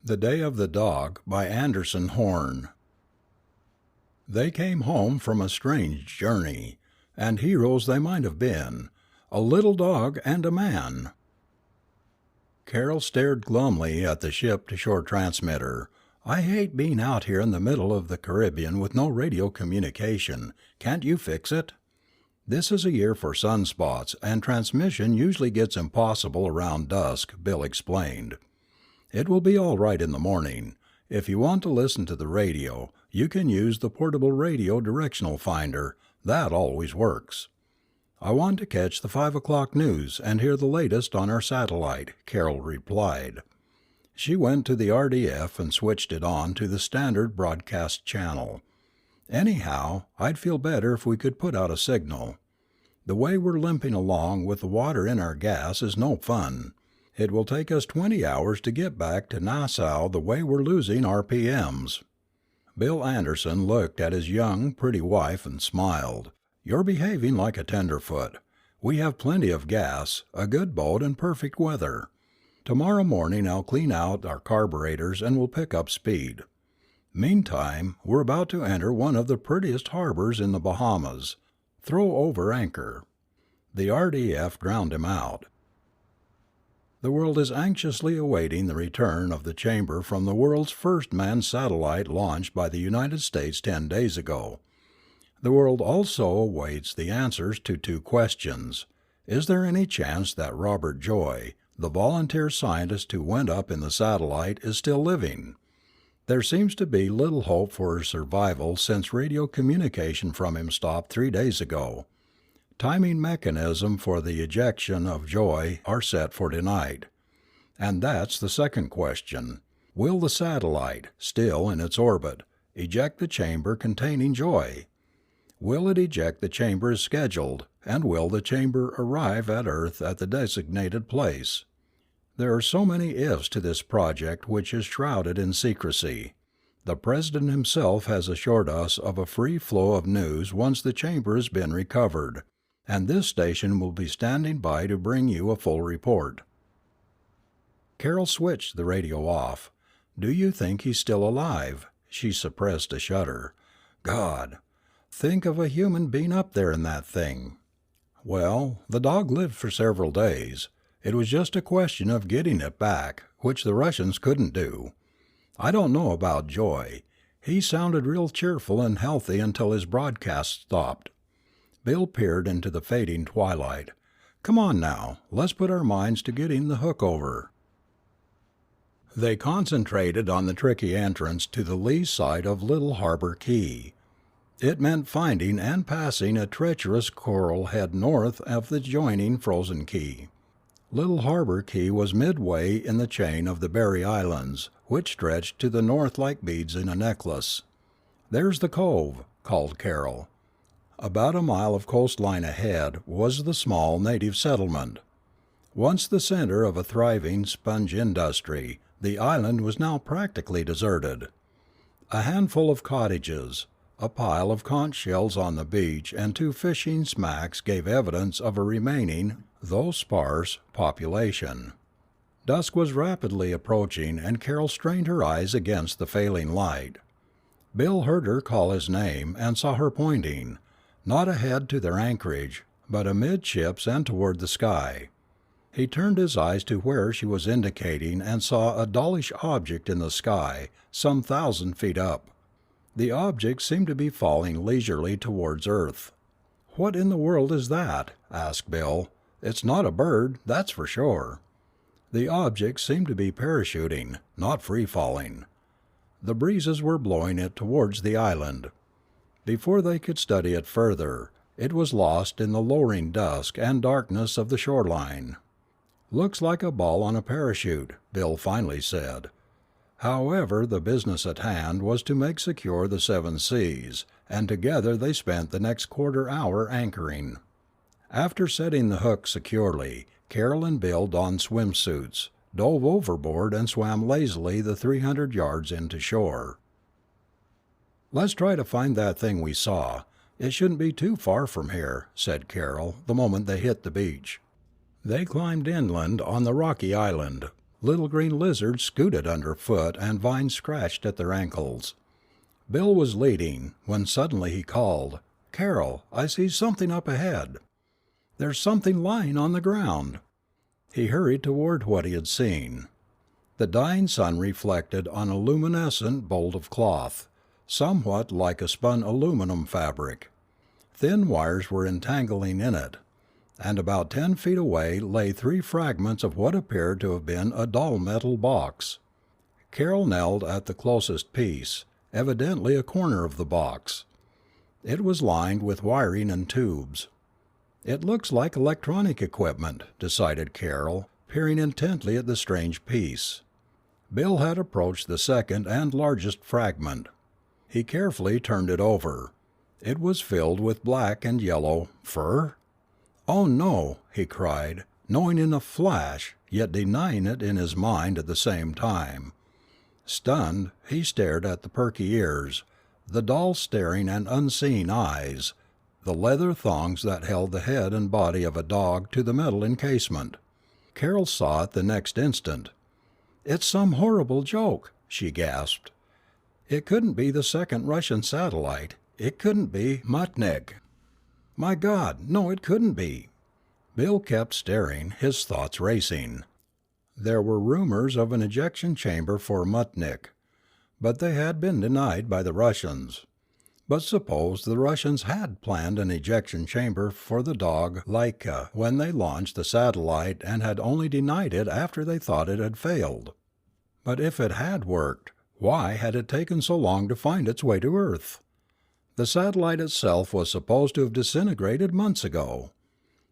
The Day of the Dog by Horne. They came home from a strange journey, and heroes they might have been, a little dog and a man. Carol stared glumly at the ship-to-shore transmitter. "I hate being out here in the middle of the Caribbean with no radio communication. Can't you fix it?" "This is a year for sunspots, and transmission usually gets impossible around dusk," Bill explained. "It will be all right in the morning. If you want to listen to the radio, you can use the portable radio directional finder. That always works." "I want to catch the 5 o'clock news and hear the latest on our satellite," Carol replied. She went to the RDF and switched it on to the standard broadcast channel. "Anyhow, I'd feel better if we could put out a signal. The way we're limping along with the water in our gas is no fun. It will take us 20 hours to get back to Nassau the way we're losing RPMs." Bill Anderson looked at his young, pretty wife and smiled. "You're behaving like a tenderfoot. We have plenty of gas, a good boat, and perfect weather. Tomorrow morning I'll clean out our carburetors and we'll pick up speed. Meantime, we're about to enter one of the prettiest harbors in the Bahamas. Throw over anchor." The RDF drowned him out. The world is anxiously awaiting the return of the chamber from the world's first manned satellite launched by the United States 10 days ago. The world also awaits the answers to two questions. Is there any chance that Robert Joy, the volunteer scientist who went up in the satellite, is still living? There seems to be little hope for his survival since radio communication from him stopped 3 days ago. Timing mechanism for the ejection of Joy are set for tonight. And that's the second question. Will the satellite, still in its orbit, eject the chamber containing Joy? Will it eject the chamber as scheduled, and will the chamber arrive at Earth at the designated place? There are so many ifs to this project which is shrouded in secrecy. The President himself has assured us of a free flow of news once the chamber has been recovered, and this station will be standing by to bring you a full report. Carol switched the radio off. "Do you think he's still alive?" She suppressed a shudder. "God! Think of a human being up there in that thing." "Well, the dog lived for several days. It was just a question of getting it back, which the Russians couldn't do. I don't know about Joy. He sounded real cheerful and healthy until his broadcast stopped." Bill peered into the fading twilight. "Come on now, let's put our minds to getting the hook over." They concentrated on the tricky entrance to the lee side of Little Harbor Key. It meant finding and passing a treacherous coral head north of the adjoining frozen key. Little Harbor Key was midway in the chain of the Berry Islands, which stretched to the north like beads in a necklace. "There's the cove," called Carol. About a mile of coastline ahead was the small native settlement. Once the center of a thriving sponge industry, the island was now practically deserted. A handful of cottages, a pile of conch shells on the beach, and 2 fishing smacks gave evidence of a remaining, though sparse, population. Dusk was rapidly approaching, and Carol strained her eyes against the failing light. Bill heard her call his name and saw her pointing, not ahead to their anchorage, but amidships and toward the sky. He turned his eyes to where she was indicating and saw a dollish object in the sky, some 1,000 feet up. The object seemed to be falling leisurely towards Earth. "What in the world is that?" asked Bill. "It's not a bird, that's for sure." The object seemed to be parachuting, not free-falling. The breezes were blowing it towards the island. Before they could study it further, it was lost in the lowering dusk and darkness of the shoreline. "Looks like a ball on a parachute," Bill finally said. However, the business at hand was to make secure the 7 seas, and together they spent the next quarter hour anchoring. After setting the hook securely, Carol and Bill donned swimsuits, dove overboard, and swam lazily the 300 yards into shore. "Let's try to find that thing we saw. It shouldn't be too far from here," said Carol, the moment they hit the beach. They climbed inland on the rocky island. Little green lizards scooted underfoot and vines scratched at their ankles. Bill was leading, when suddenly he called, "Carol, I see something up ahead. There's something lying on the ground." He hurried toward what he had seen. The dying sun reflected on a luminescent bolt of cloth, somewhat like a spun aluminum fabric. Thin wires were entangling in it, and about 10 feet away lay 3 fragments of what appeared to have been a dull metal box. Carol knelt at the closest piece, evidently a corner of the box. It was lined with wiring and tubes. "It looks like electronic equipment," decided Carol, peering intently at the strange piece. Bill had approached the second and largest fragment. He carefully turned it over. It was filled with black and yellow fur. "Oh no," he cried, knowing in a flash, yet denying it in his mind at the same time. Stunned, he stared at the perky ears, the dull staring and unseeing eyes, the leather thongs that held the head and body of a dog to the metal encasement. Carol saw it the next instant. "It's some horrible joke," she gasped. "It couldn't be the second Russian satellite. It couldn't be Mutnik. My God, no, it couldn't be." Bill kept staring, his thoughts racing. There were rumors of an ejection chamber for Mutnik, but they had been denied by the Russians. But suppose the Russians had planned an ejection chamber for the dog Laika when they launched the satellite and had only denied it after they thought it had failed. But if it had worked, why had it taken so long to find its way to Earth? The satellite itself was supposed to have disintegrated months ago.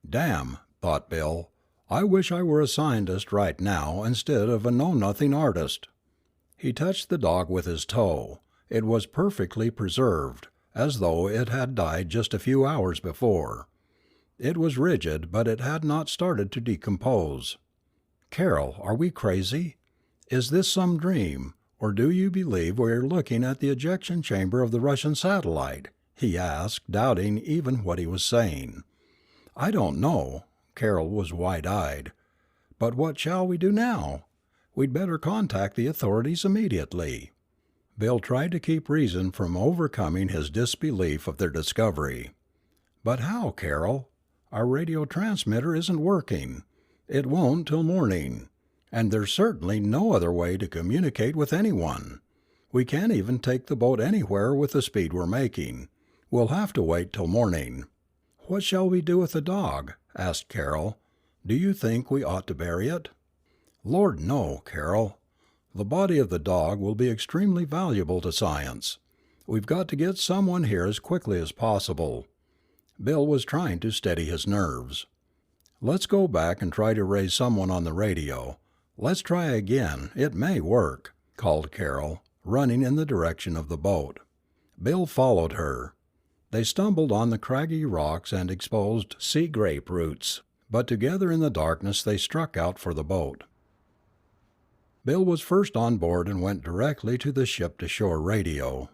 "Damn," thought Bill, "I wish I were a scientist right now instead of a know-nothing artist." He touched the dog with his toe. It was perfectly preserved, as though it had died just a few hours before. It was rigid, but it had not started to decompose. "Carol, are we crazy? Is this some dream, or do you believe we are looking at the ejection chamber of the Russian satellite?" he asked, doubting even what he was saying. "I don't know." Carol was wide-eyed. "But what shall we do now? We'd better contact the authorities immediately." Bill tried to keep reason from overcoming his disbelief of their discovery. "But how, Carol? Our radio transmitter isn't working. It won't till morning. And there's certainly no other way to communicate with anyone. We can't even take the boat anywhere with the speed we're making. We'll have to wait till morning." "What shall we do with the dog?" asked Carol. "Do you think we ought to bury it?" "Lord, no, Carol. The body of the dog will be extremely valuable to science. We've got to get someone here as quickly as possible." Bill was trying to steady his nerves. "Let's go back and try to raise someone on the radio. Let's try again. It may work," called Carol, running in the direction of the boat. Bill followed her. They stumbled on the craggy rocks and exposed sea grape roots, but together in the darkness they struck out for the boat. Bill was first on board and went directly to the ship-to-shore radio.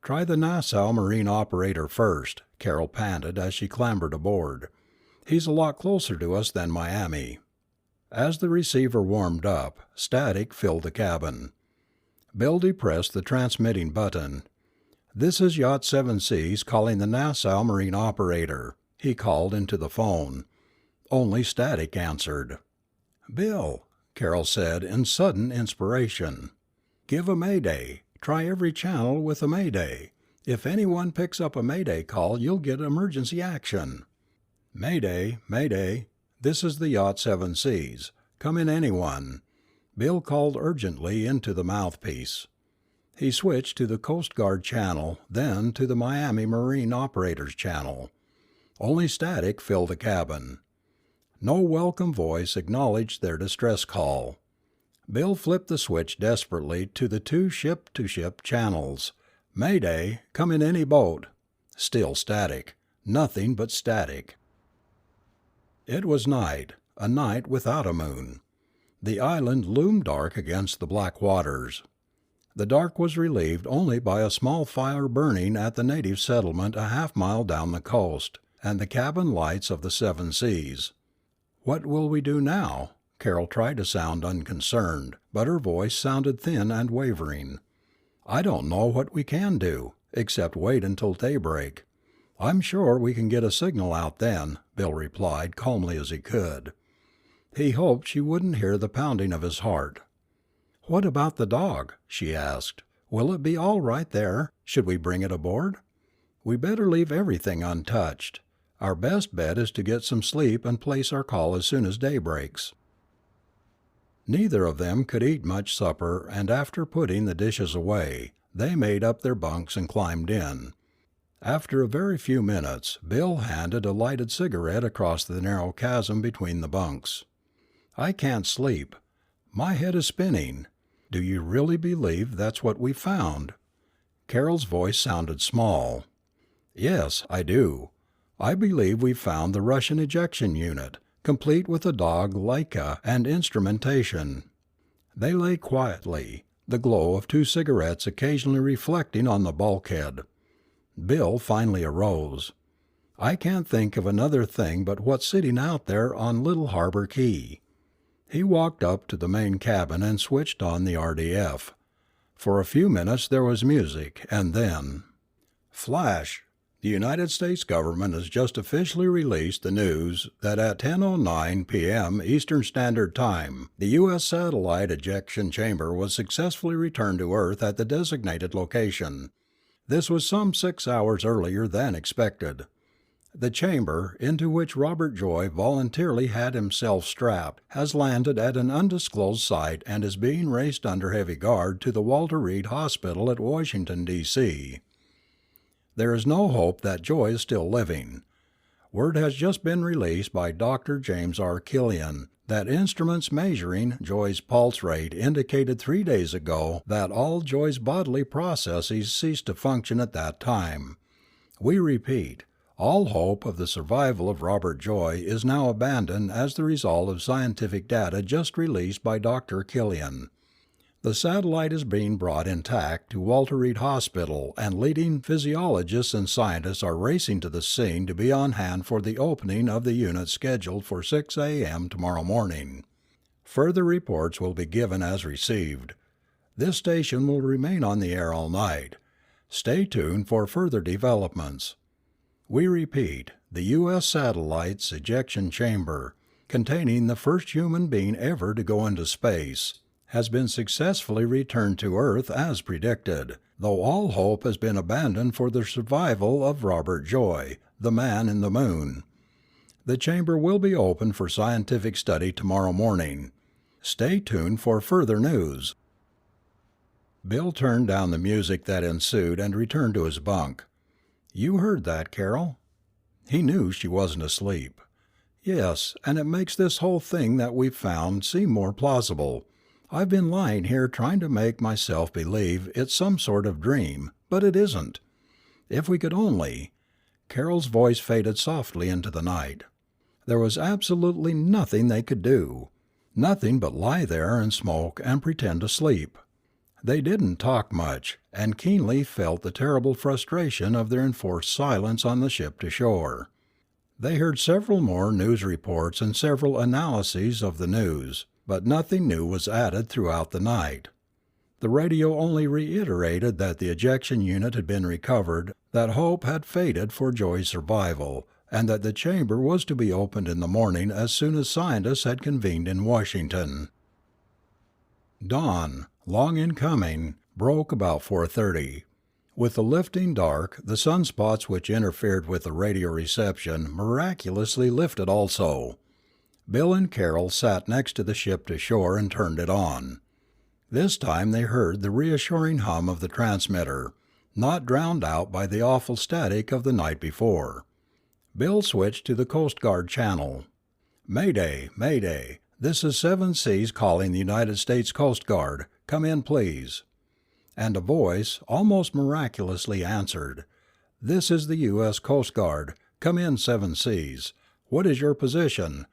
"Try the Nassau marine operator first," Carol panted as she clambered aboard. "He's a lot closer to us than Miami." As the receiver warmed up, static filled the cabin. Bill depressed the transmitting button. "This is Yacht 7 Seas calling the Nassau marine operator," he called into the phone. Only static answered. "Bill," Carol said in sudden inspiration, "give a mayday. Try every channel with a mayday. If anyone picks up a mayday call, you'll get emergency action." "Mayday, mayday. This is the Yacht 7 Seas. Come in anyone." Bill called urgently into the mouthpiece. He switched to the Coast Guard channel, then to the Miami Marine Operators channel. Only static filled the cabin. No welcome voice acknowledged their distress call. Bill flipped the switch desperately to the 2 ship-to-ship channels. "Mayday, come in any boat." Still static. Nothing but static. It was night, a night without a moon. The island loomed dark against the black waters. The dark was relieved only by a small fire burning at the native settlement a half-mile down the coast, and the cabin lights of the 7 Seas. "What will we do now?" Carol tried to sound unconcerned, but her voice sounded thin and wavering. "I don't know what we can do, except wait until daybreak. I'm sure we can get a signal out then," Bill replied, calmly as he could. He hoped she wouldn't hear the pounding of his heart. "What about the dog?" she asked. "Will it be all right there? Should we bring it aboard?" "We better leave everything untouched. Our best bet is to get some sleep and place our call as soon as day breaks." Neither of them could eat much supper, and after putting the dishes away, they made up their bunks and climbed in. After a very few minutes, Bill handed a lighted cigarette across the narrow chasm between the bunks. "I can't sleep. My head is spinning. Do you really believe that's what we found?" Carol's voice sounded small. "Yes, I do. I believe we've found the Russian ejection unit, complete with a dog Leica and instrumentation." They lay quietly, the glow of 2 cigarettes occasionally reflecting on the bulkhead. Bill finally arose. "I can't think of another thing but what's sitting out there on Little Harbor Key." He walked up to the main cabin and switched on the RDF. For a few minutes there was music, and then flash! The United States government has just officially released the news that at 10:09 p.m. Eastern Standard Time, the U.S. satellite ejection chamber was successfully returned to Earth at the designated location. This was some 6 hours earlier than expected. The chamber, into which Robert Joy voluntarily had himself strapped, has landed at an undisclosed site and is being raced under heavy guard to the Walter Reed Hospital at Washington, D.C. There is no hope that Joy is still living. Word has just been released by Dr. James R. Killian that instruments measuring Joy's pulse rate indicated 3 days ago that all Joy's bodily processes ceased to function at that time. We repeat, all hope of the survival of Robert Joy is now abandoned as the result of scientific data just released by Dr. Killian. The satellite is being brought intact to Walter Reed Hospital, and leading physiologists and scientists are racing to the scene to be on hand for the opening of the unit scheduled for 6 a.m. tomorrow morning. Further reports will be given as received. This station will remain on the air all night. Stay tuned for further developments. We repeat, the U.S. satellite's ejection chamber, containing the first human being ever to go into space, has been successfully returned to Earth as predicted, though all hope has been abandoned for the survival of Robert Joy, the man in the moon. The chamber will be open for scientific study tomorrow morning. Stay tuned for further news. Bill turned down the music that ensued and returned to his bunk. "You heard that, Carol?" He knew she wasn't asleep. "Yes, and it makes this whole thing that we've found seem more plausible. I've been lying here trying to make myself believe it's some sort of dream, but it isn't. If we could only—" Carol's voice faded softly into the night. There was absolutely nothing they could do. Nothing but lie there and smoke and pretend to sleep. They didn't talk much, and keenly felt the terrible frustration of their enforced silence on the ship to shore. They heard several more news reports and several analyses of the news, but nothing new was added throughout the night. The radio only reiterated that the ejection unit had been recovered, that hope had faded for Joy's survival, and that the chamber was to be opened in the morning as soon as scientists had convened in Washington. Dawn, long in coming, broke about 4:30. With the lifting dark, the sunspots which interfered with the radio reception miraculously lifted also. Bill and Carol sat next to the ship to shore and turned it on. This time they heard the reassuring hum of the transmitter, not drowned out by the awful static of the night before. Bill switched to the Coast Guard channel. "Mayday, Mayday. This is 7 Seas calling the United States Coast Guard. Come in, please." And a voice, almost miraculously, answered, "This is the U.S. Coast Guard. Come in, 7 Seas. What is your position?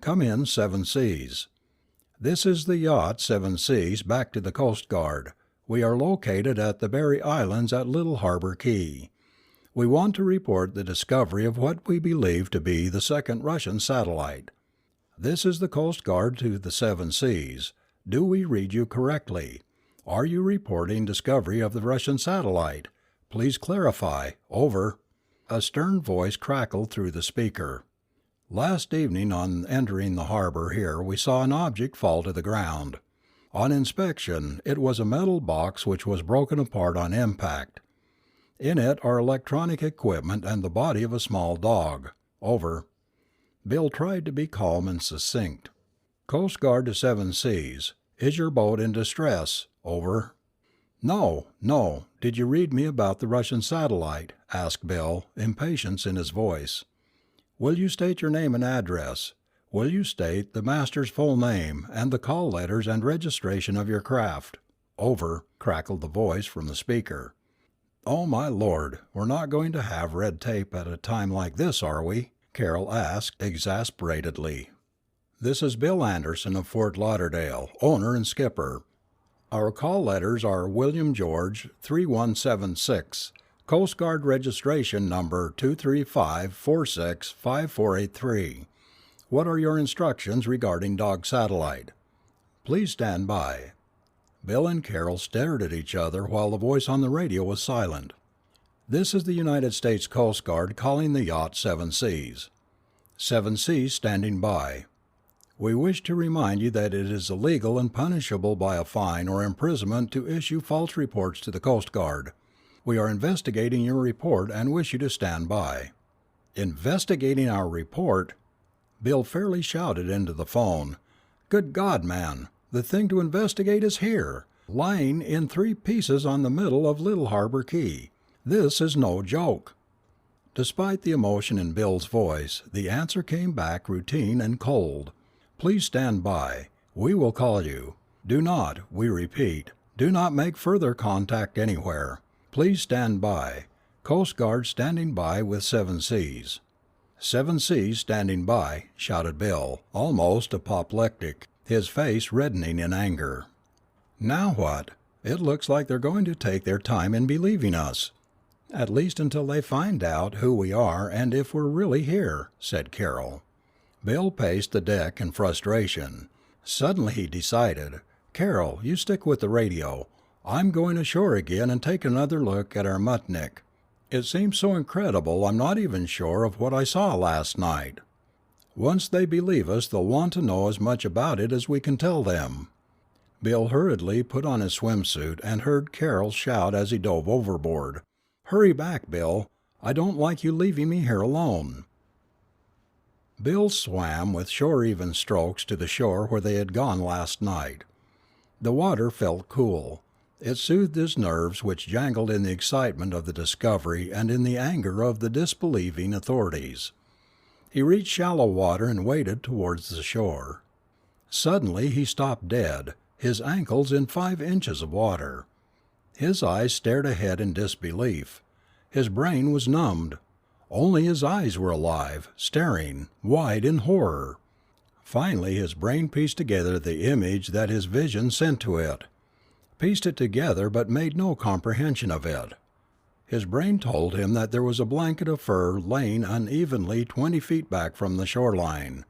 Come in, 7 Seas. This is the yacht 7 Seas back to the Coast Guard. We are located at the Berry Islands at Little Harbor Key. We want to report the discovery of what we believe to be the second Russian satellite." This is the Coast Guard to the Seven Seas. Do we read you correctly? Are you reporting discovery of the Russian satellite? Please clarify. Over." A stern voice crackled through the speaker. "Last evening on entering the harbor here we saw an object fall to the ground. On inspection it was a metal box which was broken apart on impact. In it are electronic equipment and the body of a small dog. Over." Bill tried to be calm and succinct. "Coast Guard to Seven Seas. Is your boat in distress? Over." "No, no. Did you read me about the Russian satellite?" asked Bill, impatience in his voice. "Will you state your name and address? Will you state the master's full name and the call letters and registration of your craft?" "Over," crackled the voice from the speaker. "Oh, my Lord, we're not going to have red tape at a time like this, are we?" Carroll asked exasperatedly. "This is Bill Anderson of Fort Lauderdale, owner and skipper. Our call letters are William George 3176, Coast Guard registration number 235465483. What are your instructions regarding dog satellite? Please stand by." Bill and Carroll stared at each other while the voice on the radio was silent. "This is the United States Coast Guard calling the yacht Seven Seas. Seven Seas standing by. We wish to remind you that it is illegal and punishable by a fine or imprisonment to issue false reports to the Coast Guard. We are investigating your report and wish you to stand by." "Investigating our report?" Bill fairly shouted into the phone. "Good God, man, the thing to investigate is here, lying in 3 pieces on the middle of Little Harbor Key. This is no joke." Despite the emotion in Bill's voice, the answer came back routine and cold. "Please stand by. We will call you. Do not, we repeat, do not make further contact anywhere. Please stand by. Coast Guard standing by with Seven Seas." "Seven Seas standing by," shouted Bill, almost apoplectic, his face reddening in anger. "Now what? It looks like they're going to take their time in believing us." "At least until they find out who we are and if we're really here," said Carroll. Bill paced the deck in frustration. Suddenly he decided, "Carroll, you stick with the radio. I'm going ashore again and take another look at our Mutnik. It seems so incredible I'm not even sure of what I saw last night. Once they believe us they'll want to know as much about it as we can tell them." Bill hurriedly put on his swimsuit and heard Carroll shout as he dove overboard, "Hurry back, Bill. I don't like you leaving me here alone." Bill swam with shore-even strokes to the shore where they had gone last night. The water felt cool. It soothed his nerves, which jangled in the excitement of the discovery and in the anger of the disbelieving authorities. He reached shallow water and waded towards the shore. Suddenly he stopped dead, his ankles in 5 inches of water. His eyes stared ahead in disbelief. His brain was numbed. Only his eyes were alive, staring, wide in horror. Finally his brain pieced together the image that his vision sent to it. Pieced it together but made no comprehension of it. His brain told him that there was a blanket of fur laying unevenly 20 feet back from the shoreline.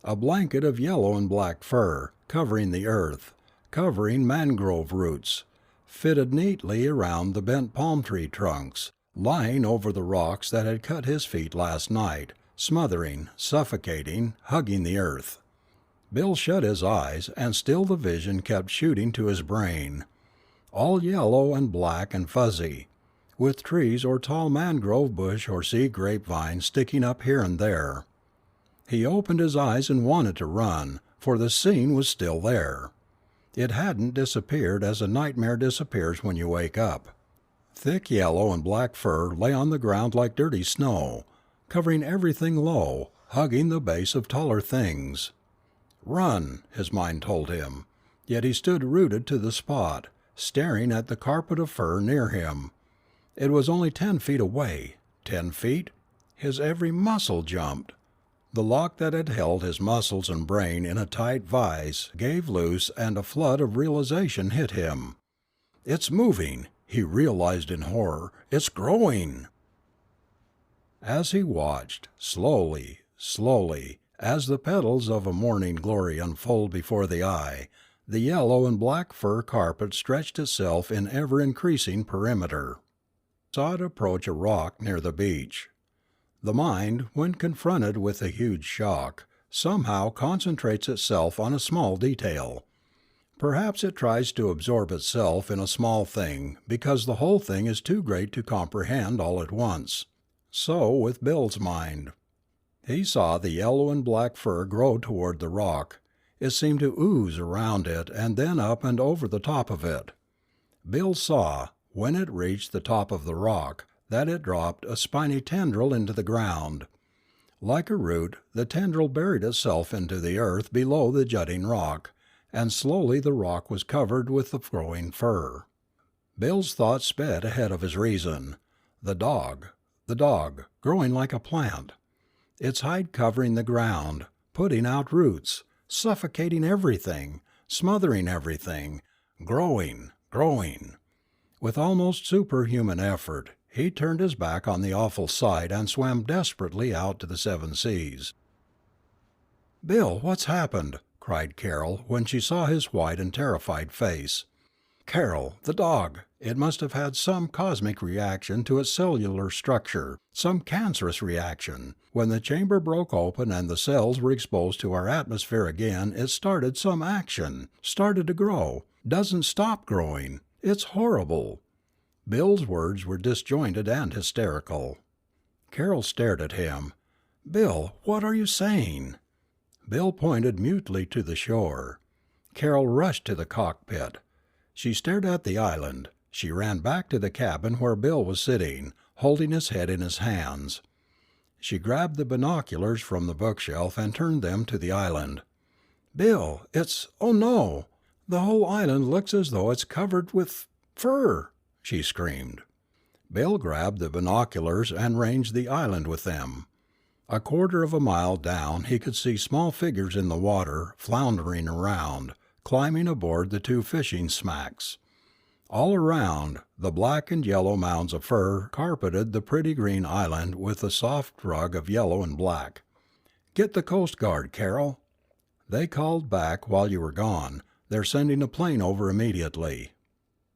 A blanket of yellow and black fur, covering the earth, covering mangrove roots, fitted neatly around the bent palm tree trunks, lying over the rocks that had cut his feet last night, smothering, suffocating, hugging the earth. Bill shut his eyes, and still the vision kept shooting to his brain. All yellow and black and fuzzy, with trees or tall mangrove bush or sea grapevine sticking up here and there. He opened his eyes and wanted to run, for the scene was still there. It hadn't disappeared as a nightmare disappears when you wake up. Thick yellow and black fur lay on the ground like dirty snow, covering everything low, hugging the base of taller things. Run, his mind told him, yet he stood rooted to the spot, staring at the carpet of fur near him. It was only 10 feet away. 10 feet? His every muscle jumped. The lock that had held his muscles and brain in a tight vise gave loose and a flood of realization hit him. "It's moving," he realized in horror. "It's growing." As he watched, slowly, slowly, As the petals of a morning glory unfold before the eye, the yellow and black fur carpet stretched itself in ever-increasing perimeter. Saw it approach a rock near the beach. The mind, when confronted with a huge shock, somehow concentrates itself on a small detail. Perhaps it tries to absorb itself in a small thing because the whole thing is too great to comprehend all at once. So with Bill's mind. He saw the yellow and black fur grow toward the rock. It seemed to ooze around it and then up and over the top of it. Bill saw, when it reached the top of the rock, that it dropped a spiny tendril into the ground. Like a root, the tendril buried itself into the earth below the jutting rock, and slowly the rock was covered with the growing fur. Bill's thoughts sped ahead of his reason. The dog, growing like a plant. Its hide covering the ground, putting out roots, suffocating everything, smothering everything, growing. With almost superhuman effort, he turned his back on the awful sight and swam desperately out to the seven seas. "Bill, what's happened?" cried Carol when she saw his white and terrified face. "Carol, the dog! It must have had some cosmic reaction to its cellular structure, some cancerous reaction. When the chamber broke open and the cells were exposed to our atmosphere again, it started some action, started to grow, doesn't stop growing. It's horrible." Bill's words were disjointed and hysterical. Carol stared at him. "Bill, what are you saying?" Bill pointed mutely to the shore. Carol rushed to the cockpit. She stared at the island. She ran back to the cabin where Bill was sitting, holding his head in his hands. She grabbed the binoculars from the bookshelf and turned them to the island. "Bill, oh no! The whole island looks as though it's covered with fur!" she screamed. Bill grabbed the binoculars and ranged the island with them. A quarter of a mile down he could see small figures in the water, floundering around, climbing aboard the two fishing smacks. All around, the black and yellow mounds of fur carpeted the pretty green island with a soft rug of yellow and black. "Get the Coast Guard, Carol." "They called back while you were gone. They're sending a plane over immediately."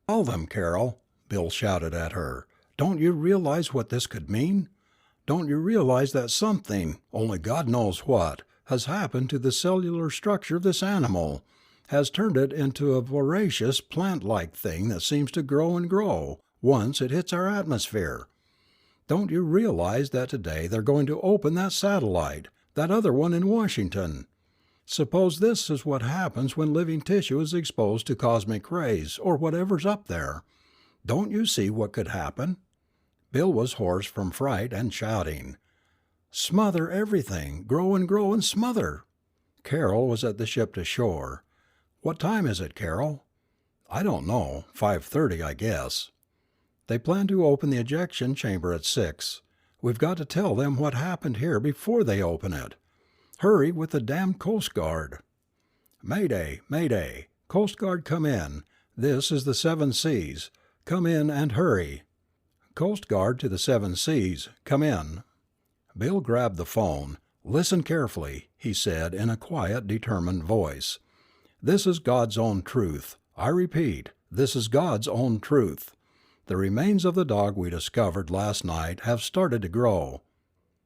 "Call them, Carol," Bill shouted at her. "Don't you realize what this could mean? Don't you realize that something, only God knows what, has happened to the cellular structure of this animal, has turned it into a voracious plant-like thing that seems to grow and grow once it hits our atmosphere? Don't you realize that today they're going to open that satellite, that other one in Washington? Suppose this is what happens when living tissue is exposed to cosmic rays, or whatever's up there. Don't you see what could happen?" Bill was hoarse from fright and shouting. "Smother everything, grow and smother." Carol was at the ship to shore. "What time is it, Carol?" "I don't know. 5:30, I guess." "They plan to open the ejection chamber at 6. We've got to tell them what happened here before they open it. Hurry with the damned Coast Guard." "Mayday, mayday! Coast Guard, come in. This is the Seven Seas. Come in and hurry. Coast Guard to the Seven Seas, come in." Bill grabbed the phone. "Listen carefully," he said in a quiet, determined voice. "This is God's own truth. I repeat, this is God's own truth. The remains of the dog we discovered last night have started to grow.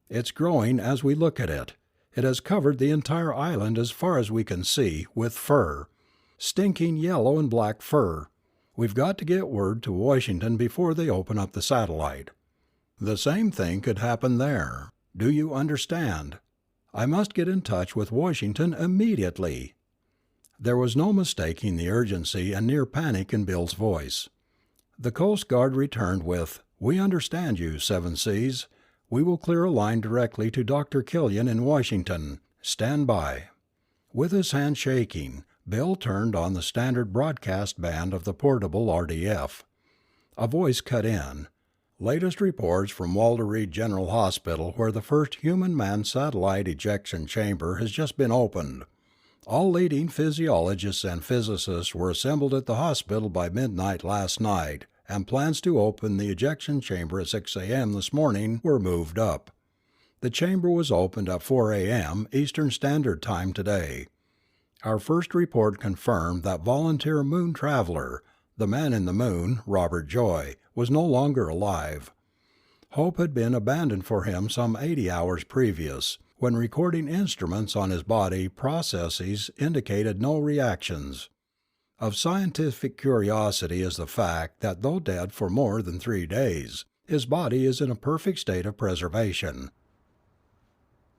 It's growing as we look at it. It has covered the entire island as far as we can see, with fur. Stinking yellow and black fur. We've got to get word to Washington before they open up the satellite. The same thing could happen there. Do you understand? I must get in touch with Washington immediately." There was no mistaking the urgency and near panic in Bill's voice. The Coast Guard returned with, "We understand you, Seven Seas. We will clear a line directly to Dr. Killian in Washington. Stand by." With his hand shaking, Bill turned on the standard broadcast band of the portable RDF. A voice cut in. "Latest reports from Walter Reed General Hospital, where the first human-manned satellite ejection chamber has just been opened. All leading physiologists and physicists were assembled at the hospital by midnight last night, and plans to open the ejection chamber at 6 a.m. this morning were moved up. The chamber was opened at 4 a.m. Eastern Standard Time today. Our first report confirmed that volunteer moon traveler, the man in the moon, Robert Joy, was no longer alive. Hope had been abandoned for him some 80 hours previous, when recording instruments on his body processes indicated no reactions. Of scientific curiosity is the fact that though dead for more than 3 days, his body is in a perfect state of preservation.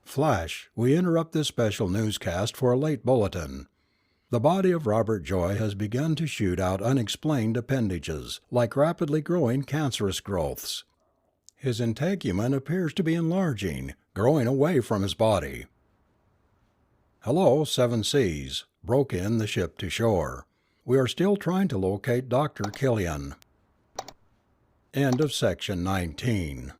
Flash, we interrupt this special newscast for a late bulletin. The body of Robert Joy has begun to shoot out unexplained appendages, like rapidly growing cancerous growths. His integument appears to be enlarging, growing away from his body. "Hello, Seven Seas," broke in the ship to shore. "We are still trying to locate Dr. Killian." End of section 19.